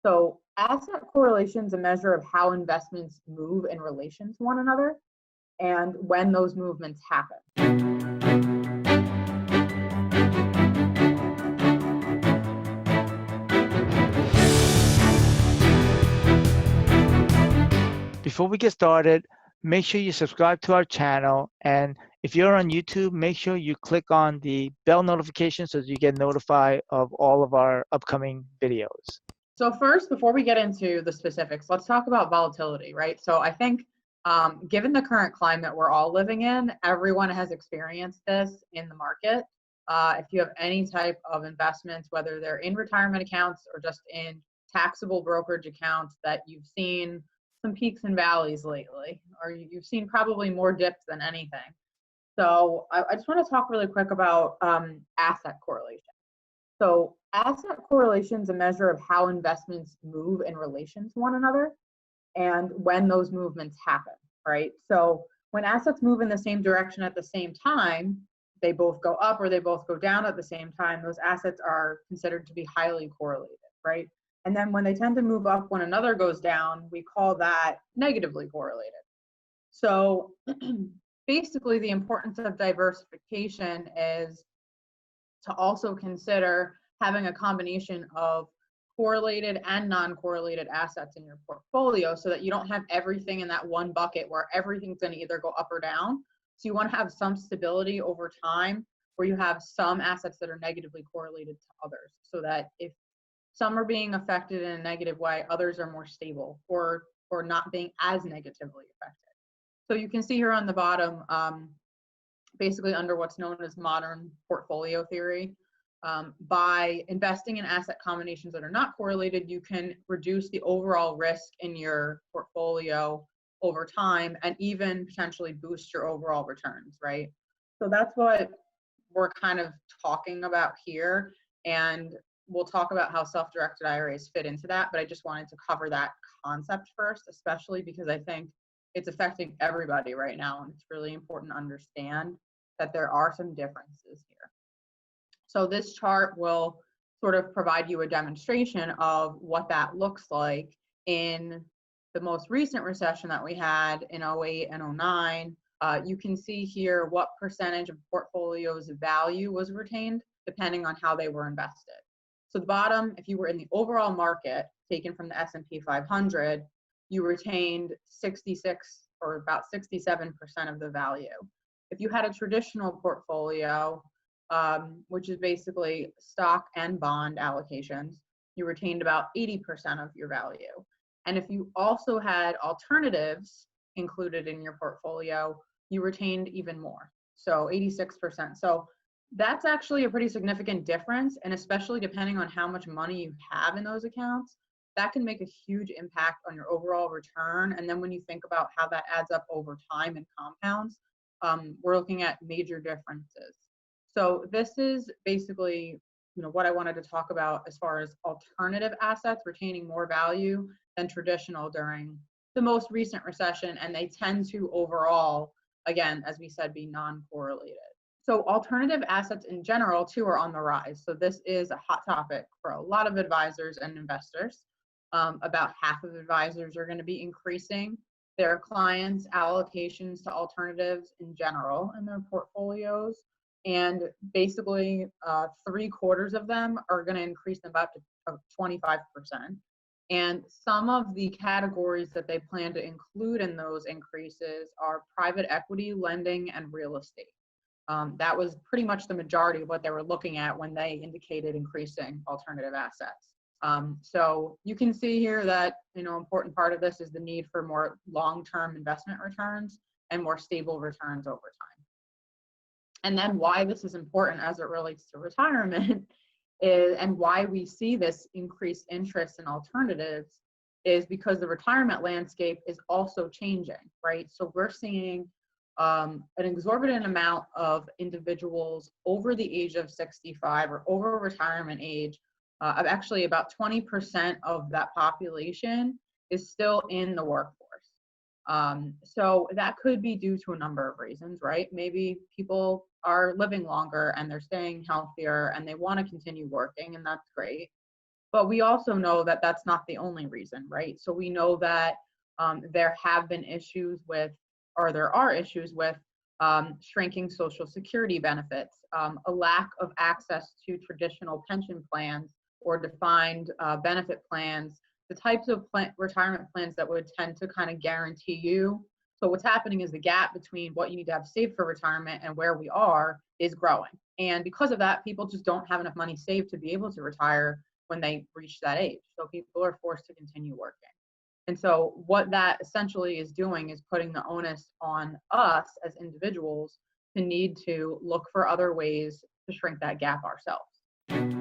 So asset correlation is a measure of how investments move in relation to one another and when those movements happen. Before we get started, make sure you subscribe to our channel, and if you're on YouTube, make sure you click on the bell notification so that you get notified of all of our upcoming videos. So first, before we get into the specifics, let's talk about volatility, right? So I think given the current climate we're all living in, everyone has experienced this in the market. If you have any type of investments, whether they're in retirement accounts or just in taxable brokerage accounts, that you've seen some peaks and valleys lately, or you've seen probably more dips than anything. So I just want to talk really quick about asset correlation. So asset correlation is a measure of how investments move in relation to one another and when those movements happen, right? So when assets move in the same direction at the same time, they both go up or they both go down at the same time, those assets are considered to be highly correlated, right? And then when they tend to move up when another goes down, we call that negatively correlated. So basically the importance of diversification is to also consider having a combination of correlated and non-correlated assets in your portfolio so that you don't have everything in that one bucket where everything's going to either go up or down. So you want to have some stability over time where you have some assets that are negatively correlated to others, so that if some are being affected in a negative way, others are more stable or not being as negatively affected. So you can see here on the bottom, basically under what's known as modern portfolio theory, by investing in asset combinations that are not correlated, you can reduce the overall risk in your portfolio over time and even potentially boost your overall returns, right? So that's what we're kind of talking about here. And we'll talk about how self-directed IRAs fit into that, but I just wanted to cover that concept first, especially because I think it's affecting everybody right now, and it's really important to understand that there are some differences here. So this chart will sort of provide you a demonstration of what that looks like in the most recent recession that we had in 08 and 09. You can see here what percentage of portfolios value was retained depending on how they were invested. So the bottom, if you were in the overall market taken from the S&P 500, you retained 66 or about 67% of the value. If you had a traditional portfolio, which is basically stock and bond allocations, you retained about 80% of your value. And if you also had alternatives included in your portfolio, you retained even more, so 86%. So that's actually a pretty significant difference, and especially depending on how much money you have in those accounts, that can make a huge impact on your overall return. And then when you think about how that adds up over time and compounds, we're looking at major differences. So this is basically, what I wanted to talk about as far as alternative assets retaining more value than traditional during the most recent recession, and they tend to overall, again, as we said, be non-correlated. So alternative assets in general too are on the rise. So this is a hot topic for a lot of advisors and investors. About half of advisors are going to be increasing their clients' allocations to alternatives in general in their portfolios. And basically 3/4 of them are going to increase them up to 25%. And some of the categories that they plan to include in those increases are private equity, lending, and real estate. That was pretty much the majority of what they were looking at when they indicated increasing alternative assets. So you can see here that, important part of this is the need for more long-term investment returns and more stable returns over time. And then why this is important as it relates to retirement is, and why we see this increased interest in alternatives, is because the retirement landscape is also changing, right? So we're seeing an exorbitant amount of individuals over the age of 65 or over retirement age. Of actually about 20% of that population is still in the workforce. So that could be due to a number of reasons, right? Maybe people are living longer and they're staying healthier and they want to continue working, and that's great. But we also know that that's not the only reason, right? So we know that there have been issues with, or there are issues with shrinking Social Security benefits, a lack of access to traditional pension plans or defined benefit plans, the types of retirement plans that would tend to kind of guarantee you. So what's happening is the gap between what you need to have saved for retirement and where we are is growing. And because of that, people just don't have enough money saved to be able to retire when they reach that age. So people are forced to continue working. And so what that essentially is doing is putting the onus on us as individuals to need to look for other ways to shrink that gap ourselves.